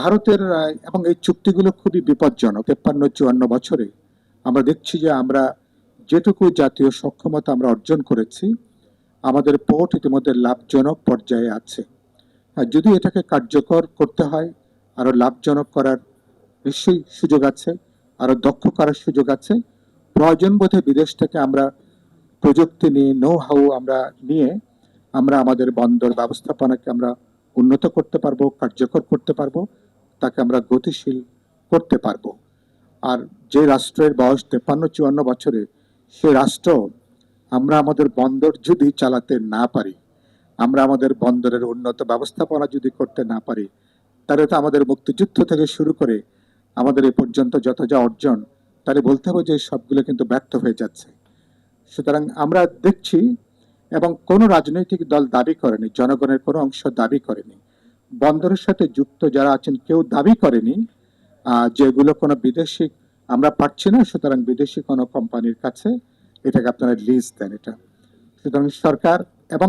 ভারতের এবং এই চুক্তিগুলো খুবই বিপজ্জনক। 53-54 বছরে আমরা দেখছি যে আমরা যেটুকু জাতীয় সক্ষমতা আমরা অর্জন করেছি, আমাদের পোর্ট ইতিমধ্যে লাভজনক পর্যায়ে আছে। যদি এটাকে কার্যকর করতে হয়, আরো লাভজনক করার নিশ্চয়ই সুযোগ আছে, আরো দক্ষ করার সুযোগ আছে। প্রয়োজন বোধে বিদেশ থেকে আমরা প্রযুক্তি নিয়ে, নো হাউ আমরা নিয়ে আমরা আমাদের বন্দর ব্যবস্থাপনাকে আমরা উন্নত করতে পারবো, কার্যকর করতে পারবো, তাকে আমরা গতিশীল করতে পারবো। আর যে রাষ্ট্রের বয়স 53-54 বছরে, সে রাষ্ট্র আমরা আমাদের বন্দর যদি চালাতে না পারি, আমরা আমাদের বন্দরের উন্নত ব্যবস্থাপনা যদি করতে না পারি, তাহলে তো আমাদের মুক্তিযুদ্ধ থেকে শুরু করে আমাদের এ পর্যন্ত যত যা অর্জন, তাহলে বলতে হবে যে সবগুলো কিন্তু ব্যর্থ হয়ে যাচ্ছে। সুতরাং আমরা দেখছি, এবং কোনো রাজনৈতিক দল দাবি করেনি, জনগণের কোনো অংশ দাবি করেনি, বন্দরের সাথে যুক্ত যারা আছেন কেউ দাবি করেনি যেগুলো কোনো বিদেশি আমরা পাচ্ছি না, সুতরাং বিদেশি কোনো কোম্পানির কাছে এটাকে আপনারা লিজ দেন। এটা সুতরাং সরকার এবং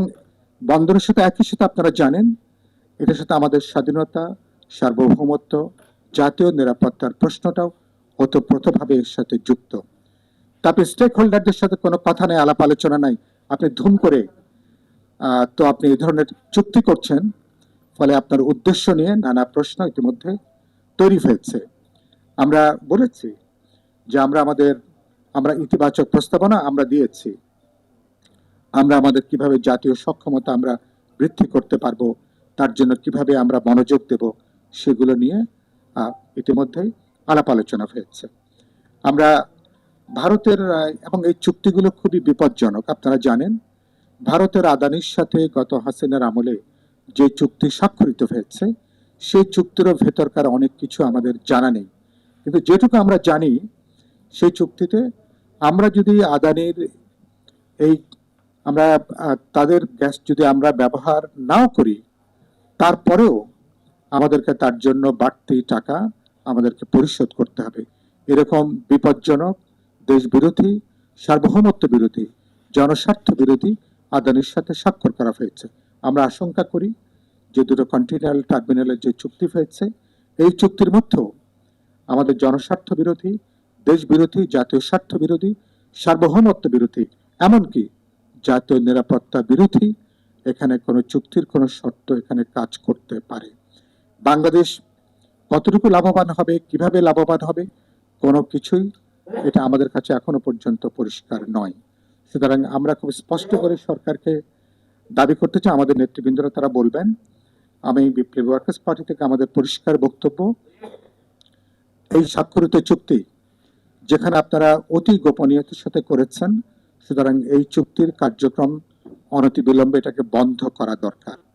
বন্দরের সাথে একই সাথে আপনারা জানেন, এটার সাথে আমাদের স্বাধীনতা, সার্বভৌমত্ব, জাতীয় নিরাপত্তার প্রশ্নটাও ওতপ্রোতভাবে এর সাথে যুক্ত। তারপরে স্টেক হোল্ডারদের সাথে কোনো কথা নেই, আলাপ আলোচনা নাই, আপনি ধুম করে তো আপনি এই ধরনের চুক্তি করছেন, ফলে আপনার উদ্দেশ্য নিয়ে নানা প্রশ্ন ইতিমধ্যে তৈরি হয়েছে। আমরা বলেছি যে আমরা ইতিবাচক প্রস্তাবনা আমরা দিয়েছি, আমরা আমাদের কিভাবে জাতীয় সক্ষমতা আমরা বৃদ্ধি করতে পারবো, তার জন্য কিভাবে আমরা মনোযোগ দেব, সেগুলো নিয়ে ইতিমধ্যেই আলাপ আলোচনা হয়েছে। আমরা ভারতের এবং এই চুক্তিগুলো খুবই বিপজ্জনক। আপনারা জানেন, ভারতের আদানির সাথে গত হাসিনার আমলে যে চুক্তি স্বাক্ষরিত হয়েছে, সেই চুক্তিরও ভেতরকার অনেক কিছু আমাদের জানা নেই। কিন্তু যেটুকু আমরা জানি, সেই চুক্তিতে আমরা যদি আদানির এই আমরা তাদের গ্যাস যদি আমরা ব্যবহার নাও করি, তারপরেও আমাদেরকে তার জন্য বাড়তি টাকা আমাদেরকে পরিশোধ করতে হবে। এরকম বিপজ্জনক, দেশ বিরোধী, সার্বভৌমত্ব বিরোধী, জনস্বার্থ বিরোধী আদানির সাথে স্বাক্ষর করা হয়েছে। আমরা আশঙ্কা করি যে দুটো কন্টেইনার টার্মিনালের যে চুক্তি হয়েছে, এই চুক্তির মধ্যেও আমাদের জনস্বার্থ বিরোধী, দেশ বিরোধী, জাতীয় স্বার্থ বিরোধী, সার্বভৌমত্ব বিরোধী, এমনকি জাতীয় নিরাপত্তা বিরোধী এখানে কোনো চুক্তির কোনো শর্ত এখানে কাজ করতে পারে। বাংলাদেশ কতটুকু লাভবান হবে, কিভাবে লাভবান হবে, কোনো কিছুই এটা আমাদের কাছে এখনো পর্যন্ত পরিষ্কার নয়। সুতরাং আমরা খুব স্পষ্ট করে সরকারকে দাবি করতে চাই, আমাদের নেতৃবৃন্দরা তারা বলবেন। আমি বিপ্লবী ওয়ার্কার্স পার্টি থেকে আমাদের পরিষ্কার বক্তব্য, এই স্বাক্ষরিত চুক্তি যেখানে আপনারা অতি গোপনীয়তার সাথে করেছেন, সুতরাং এই চুক্তির কার্যক্রম অনতিবিলম্বে এটাকে বন্ধ করা দরকার।